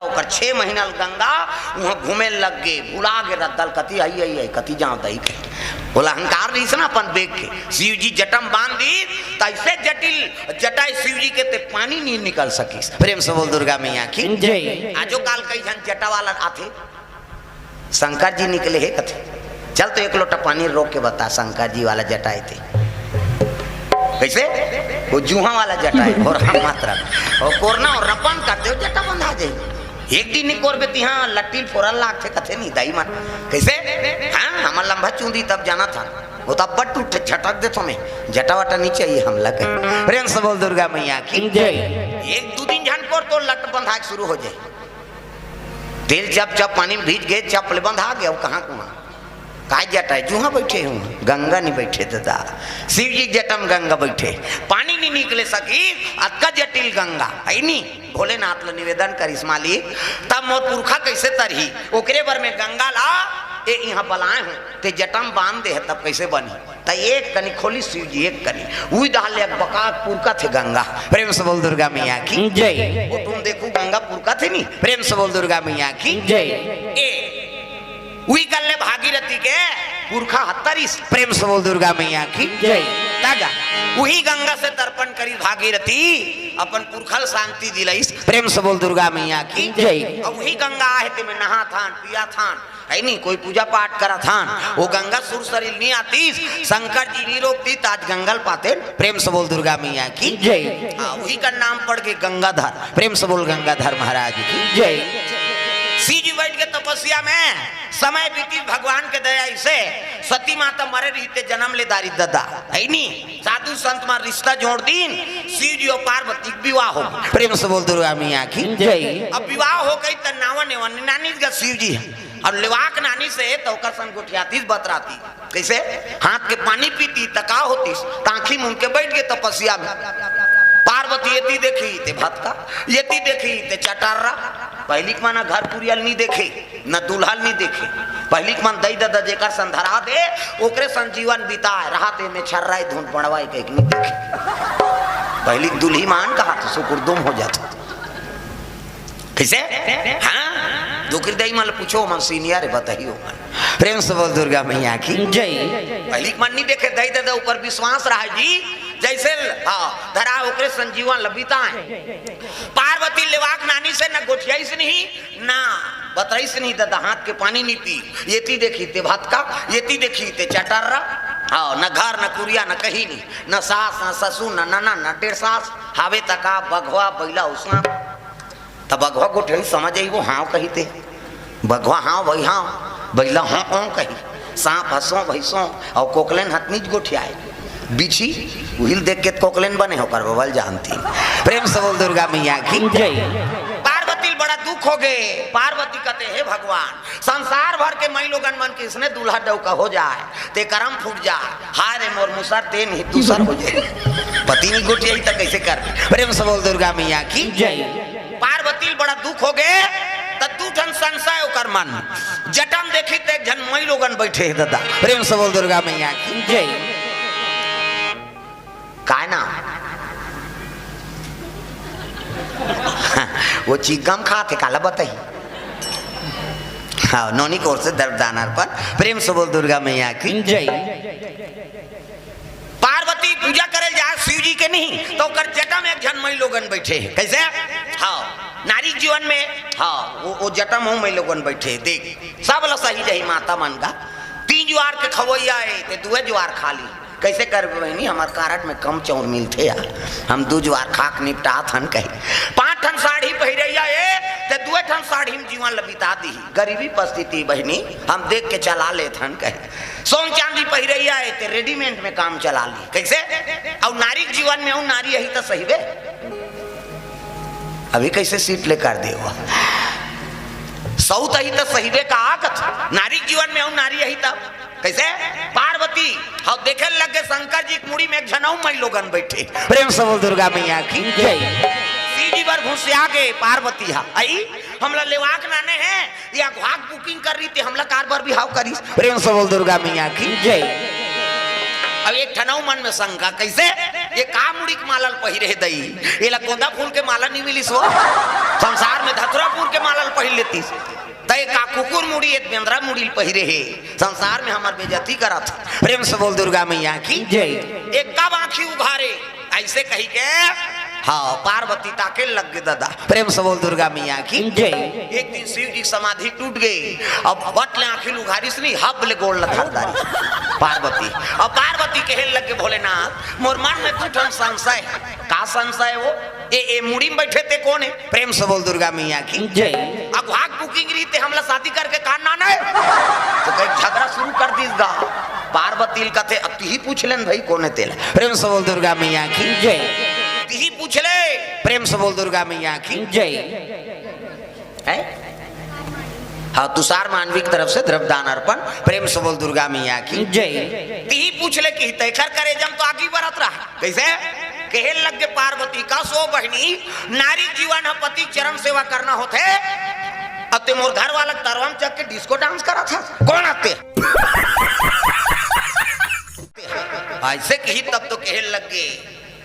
ओकर 6 महीना गंगा वहाँ घूमे लग गे, भुला गे रद्दल कति आई कति जाओ दई के बोला अहंकार रही ना अपन बेग के। शिव जी जटम बांध दी तैसे जटिल जटाई शिव जी के ते पानी नहीं निकल सकी। प्रेम से बोल दुर्गा मैया की जय। आजो काल कई जन जटा वाला आते शंकर जी निकले है कथे, चल तो एक लोटा पानी रोक के बता शंकर जी वाला जटाए थे कैसे, वो जूहा वाला जटाए और हम मात्रा और कोरना और रपन करते हो जटा बंधा जाए। एक दिन निकोर बेती हाँ लट्टी फोरन लाख थे कथे नहीं दाई मन कैसे हाँ हमार लंबा चूंदी तब जाना था वो तब बट टूट छटक दे तुम्हें जटा वटा नहीं चाहिए हम लगे। प्रेम से बोल दुर्गा मैया की जय। एक दो दिन झनकोर तो लट बंधा शुरू हो जाए, तेल जब जब पानी में भीज गए चपल बंधा गया कहाँ कुआं काय जटा है जूहा बैठे हूँ गंगा नहीं बैठे दादा शिव जी जटम गंगा बैठे पानी नहीं निकले सकी अक्का जटिल गंगा है नी भोलेनाथ लो निवेदन करिस मालिक तब मोर पुरखा कैसे तरही ओकरे बर में गंगा ला ए यहाँ बलाए हूँ ते जटम बांध दे तब कैसे बनी त एक कनी खोली शिव जी एक कनी वही डाले बका पुरखा थे गंगा। प्रेम से बोल दुर्गा मैया की जय। वो तुम देखो गंगा पुरखा थे नी प्रेम से बोल दुर्गा मैया की जय। वही गल्ले भागीरथी के पुरखा 78 प्रेम से बोल दुर्गा मैया की जय। तागा वही गंगा से तर्पण करी भागीरथी अपन पुरखल शांति दिलाइस प्रेम से बोल दुर्गा मैया की जय। और वही गंगा है ते में नहा थान पिया थान है नहीं कोई पूजा पाठ करा थान वो गंगा सुर शरीर नहीं आती शंकर जी नहीं रोकती ताज गंगल पाते प्रेम से बोल दुर्गा मैया की जय। वही का नाम पड़ के गंगाधर प्रेम से बोल गंगाधर महाराज की जय। शिव जी बैठ के तपस्या में समय बीती भगवान के दया से सती माता मरे रहते जन्म ले दारी दादा है नी साधु संत मार रिश्ता जोड़ दीन शिव जी और पार्वती विवाह हो प्रेम से बोल दुर्गा मैया की जय। अब विवाह हो गई तो नावा नानी का शिव जी और लेवाक नानी से तो सन गुठियाती बतराती कैसे हाथ के पानी पीती तका होती ताखी मुंह के बैठ गए तपस्या में। पार्वती येती देखी ते भटका येती देखी ते चटारा पहली माना घर पुरियल नहीं देखे न दुल्हल नहीं देखे पहली मन दई दादा जेकर संधरा दे ओकरे संजीवन बिताए राहते में छर्राई धुन पड़वाई के नहीं देखे पहली दुल्ही मान कहा तो सुकुरदुम हो जाता कैसे हाँ दुखी दई मन पूछो मन सीनियर है बताइयो मन। प्रेम से बोल दुर्गा मैया की जय। पहली मन नहीं देखे दई दादा ऊपर विश्वास रहा जी जैसे हाँ धरा ओकरे संजीवन लबिता है। पार्वती लेवाक नानी से न गोठियाई से नहीं ना बतराई से नहीं दादा हाथ के पानी नहीं पी येती देखी ते भटका येती देखी ते चटर्रा हाँ न घर न कुरिया न कहीं नहीं न सास न ससुर न नना न डेढ़ सास हावे तका बघवा बैला उसना तब बघवा गोठियाई समझ आई वो हाँ कही थे बघवा हाँ वही हाँ बैला हाँ कही सांप हंसो भैंसो और कोकलेन हथनीच गोठियाए बिछी उहिल देख के कोकलेन बने होकर बबल जानती। प्रेम से बोल दुर्गा मैया की जय। पार्वती बड़ा दुख हो गए पार्वती कहते हे भगवान संसार भर के मई लोगन मन किसने दूल्हा डौका हो जाए ते करम फूट जाए हाय रे मोर मुसर ते नहीं दूसर हो जाए पति नहीं गोटी यही तक कैसे कर। प्रेम से बोल दुर्गा मैया की जय। पार्वती बड़ा दुख हो गए तू ठन संशय कर मन जटम देखी ते जन मई लोगन बैठे दादा। प्रेम से बोल दुर्गा मैया की जय। काय ना वो चिकम खाते काला बताई हाँ नौनी कोर से दर्दानार पर। प्रेम से बोल दुर्गा मैया की जय। पार्वती पूजा करे जा शिव जी के नहीं तो कर जटा में एक जन मई लोगन बैठे कैसे हाँ नारी जीवन में हाँ वो जटा में मई लोगन बैठे देख सब लोग सही रही माता मन का 3 ज्वार के खवैया है 2 ज्वार खाली कैसे कर बहनी हमारे कारट में कम चौर मिलते यार हम 2 ज्वार खाक निपटा थन कही 5 ठन साड़ी पहिरैया ते 2 ठन साड़ी में जीवन लबिता दी गरीबी परिस्थिति बहनी हम देख के चला ले थन कहे सोन चांदी पहिरैया ते रेडीमेड में काम चला ली कैसे और नारी जीवन में नारी यही तो सही वे अभी कैसे सीट लेकर दे सऊत ही तो सही वे का नारी जीवन में नारी यही तब कैसे पार्वती हाँ देखे लगे शंकर जी मुड़ी में एक जनऊ मई लोगन बैठे। प्रेम से बोल दुर्गा मैया की जय। सीधी बार घुसिया गए पार्वती हा आई हमला लेवाक नाने हैं या घाक बुकिंग कर रही थी हमला कार बार भी हाव करी। प्रेम से बोल दुर्गा मैया की जय। अब एक ठनऊ मन में शंका कैसे ये का मुड़ी के माला पहिरे दई ये ला गोंदा फूल के माला नहीं मिली सो संसार में धतुरा फूल के माला पहन लेती तय का कुकुर मुड़ी एक बेंद्रा मुड़ी पहिरे है संसार में हमार बेइज्जती करा था। प्रेम से बोल दुर्गा मैया की जय। एक कब आंखी उभारे ऐसे कही के हाँ पार्वती ताके लग गए दादा। प्रेम से बोल दुर्गा मैया की जय। एक दिन शिव जी समाधि टूट गई अब बटले आंखी उघारी से नहीं हबले गोड़ लथारदारी पार्वती। अब पार्वती कहे लग के भोलेनाथ मोर मन में तू ठन संशय का संशय वो ए मुड़ी में बैठे थे कौन है। प्रेम से बोल दुर्गा मैया की जय। अब भाग बुकिंग रही थे हमला शादी करके कान ना है तो कहीं झगड़ा शुरू कर दी गा पार्वती कथे अब ही पूछ लेन भाई कौन है तेला। प्रेम से बोल दुर्गा मैया की जय। ही पूछ ले प्रेम से बोल दुर्गा मैया की जय है। हाँ तुषार मानवी की तरफ से द्रव्यदान अर्पण। प्रेम से बोल दुर्गा मैया की जय। ही पूछ ले कि तैखर करे जम तो आगे बढ़त रहा कैसे कहे लग पार्वती का सो बहनी नारी जीवन पति चरण सेवा करना होते अब ते मोर घर वाला तरवम चक के डिस्को डांस करा था कौन आते ऐसे कही तब तो कहे लग गए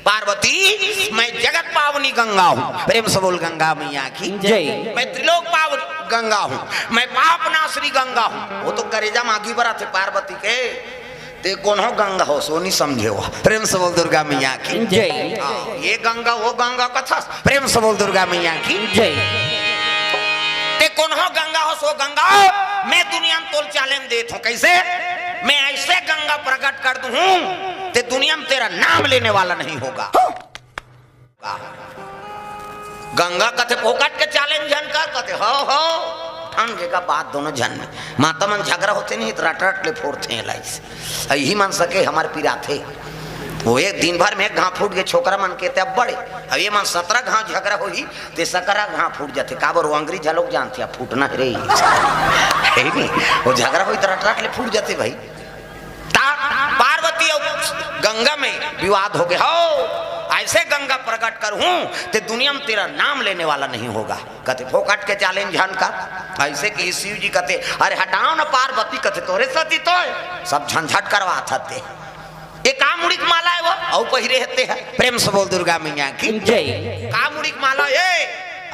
पार्वती मैं जगत पावनी गंगा हूँ। प्रेम से बोल गंगा मैया की जय। मैं त्रिलोक पावनी गंगा हूँ मैं पाप नाशनी गंगा हूँ। वो तो करेजा मागी बरा थे पार्वती के ते कौन हो गंगा हो सो नहीं समझे हो। प्रेम से बोल दुर्गा मैया की जय। ये गंगा वो गंगा कथा। प्रेम से बोल दुर्गा मैया की जय। ते कौन हो गंगा हो सो गंगा मैं दुनिया में तोल चालेन देता हूँ कैसे मैं ऐसे गंगा प्रकट कर दूं ते दुनिया में तेरा नाम लेने वाला नहीं होगा। गंगा कथे फोकट के चैलेंज जन कर कथे हो ठन के का बात दोनों जन में माता मन झगड़ा होते नहीं रट रट ले फोड़ते हैं लाइस यही मान सके हमारे पिरा थे वो एक दिन भर में एक घाव फूट गए छोकरा मन के अब बड़े अब ये मन 17 घाव झगड़ा हो ही ते 17 घाव फूट जाते काबर वो अंग्रेज लोग जानते हैं फूटना है रे नहीं वो झगड़ा हो रट रट ले फूट जाते भाई। पार्वती और गंगा में विवाद हो गया हो ऐसे गंगा प्रकट कर हूं ते दुनिया में तेरा नाम लेने वाला नहीं होगा। कहते फोकट के चैलेंज झन का ऐसे कि शिव जी कहते अरे हटाओ ना पार्वती कहते तोरे सती तो सब झंझट करवा थे ये कामुड़ी की माला है वो औ पहिरे रहते हैं। प्रेम से बोल दुर्गा मैया की जय। कामुड़ी की माला ये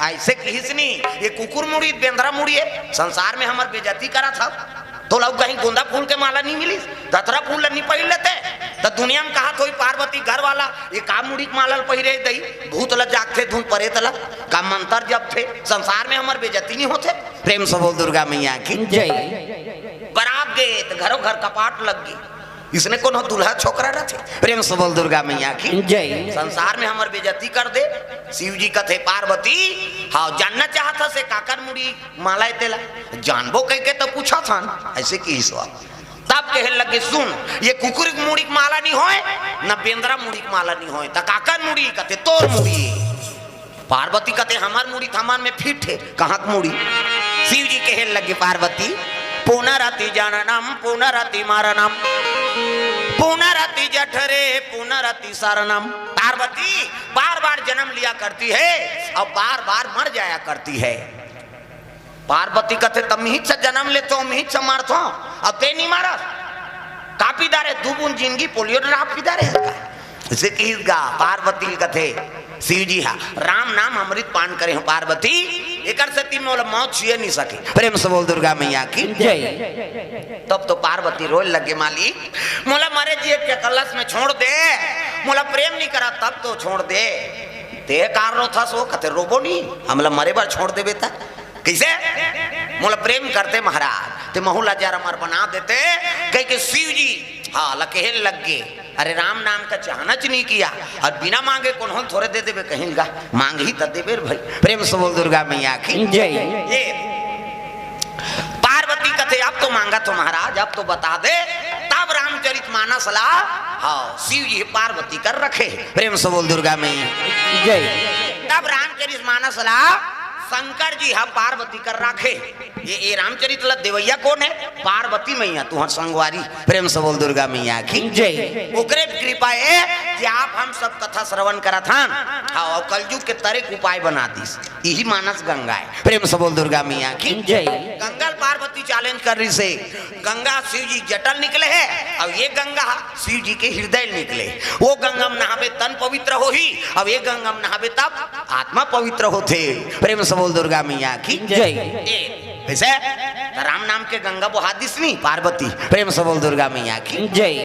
ऐसे किसनी ये कुकुर मुड़ी बेंद्रा मुड़ी है संसार में हमार बेइज्जती करा था तो लोग कहीं गोंदा फूल के माला नहीं मिली धतरा फूल नहीं पहन लेते तो दुनिया में कहा थोड़ी पार्वती घर वाला ये कामुड़ी की माला पहिरे दई भूत ल जागते धुन परे तला का मंत्र जब थे संसार में हमार बेइज्जती नहीं होते। प्रेम से बोल दुर्गा मैया की जय। बरात गए तो घरों घर कपाट लग गई इसने कौन दूल्हा छोकरा रहे। प्रेम से बोल दुर्गा मैया की जय। संसार में हमार बेइज्जती कर दे शिव जी कथे पार्वती हाँ जानना चाहता से काकर मुड़ी माला तेला जानबो कह के तो पूछा था ऐसे की सवाल तब कहे लगे सुन ये कुकुर मुड़ी की माला नहीं होए न बेंद्रा मुड़ी की माला नहीं होए तो काकर मुड़ी कथे तोर मुड़ी पार्वती कथे हमार मुड़ी थमान में फिट है कहाँ मुड़ी। शिव जी कहे लगे पार्वती पुनरति जननम पुनरति मरणम पुनरति जठरे पुनरति शरणम। पार्वती बार बार जन्म लिया करती है और बार बार मर जाया करती है। पार्वती कहते तम ही से जन्म ले तो ही से मारतो अब ते नहीं मारा कापी दारे दुबुन जिंदगी पोलियो ड्राप पी दारे इसे गा पार्वती कथे शिव जी हाँ राम नाम अमृत पान करे हो पार्वती एक से तीन मोला मौत छुए नहीं सके। प्रेम से बोल दुर्गा मैया की जय। तब तो पार्वती रोल लगे मालिक मोला मरे जी के कलश में छोड़ दे मोला प्रेम नहीं करा तब तो छोड़ दे ते कारण था सो कहते रोबो नहीं हमला मरे बार छोड़ दे बेटा कैसे मोला प्रेम करते महाराज ते महूला जार अमर बना देते कह के शिव जी हाँ लकेहन लग गए अरे राम नाम का चाहनच नहीं किया और बिना मांगे कौन हो थोड़े दे देवे कहीं गा मांग ही तब देवे भाई। प्रेम से बोल दुर्गा मैया की जय। ये पार्वती कथे अब तो मांगा तो महाराज अब तो बता दे तब रामचरित मानस ला हाँ शिव जी पार्वती कर रखे। प्रेम से बोल दुर्गा मैया जय। तब रामचरित मानस ला शंकर जी हाँ पार्वती कर रखे ये रामचरित देवैया कौन है पार्वती मैया तुहर संगवारी। प्रेम से बोल दुर्गा मैया की जय। उग्रे कृपा है कि आप हम सब कथा श्रवण करा था हाँ कलयुग के तरीक उपाय बना दी यही मानस गंगा है। प्रेम से बोल दुर्गा मैया की जय। गंगल पार पार्वती चैलेंज कर रही से गंगा शिव जी जटल निकले है अब ये गंगा शिव जी के हृदय निकले वो गंगा में नहावे तन पवित्र हो ही अब ये गंगा में नहावे तब आत्मा पवित्र होते। प्रेम से बोल दुर्गा मैया की जय। वैसे राम नाम के गंगा बहा दिसनी पार्वती। प्रेम से बोल दुर्गा मैया की जय।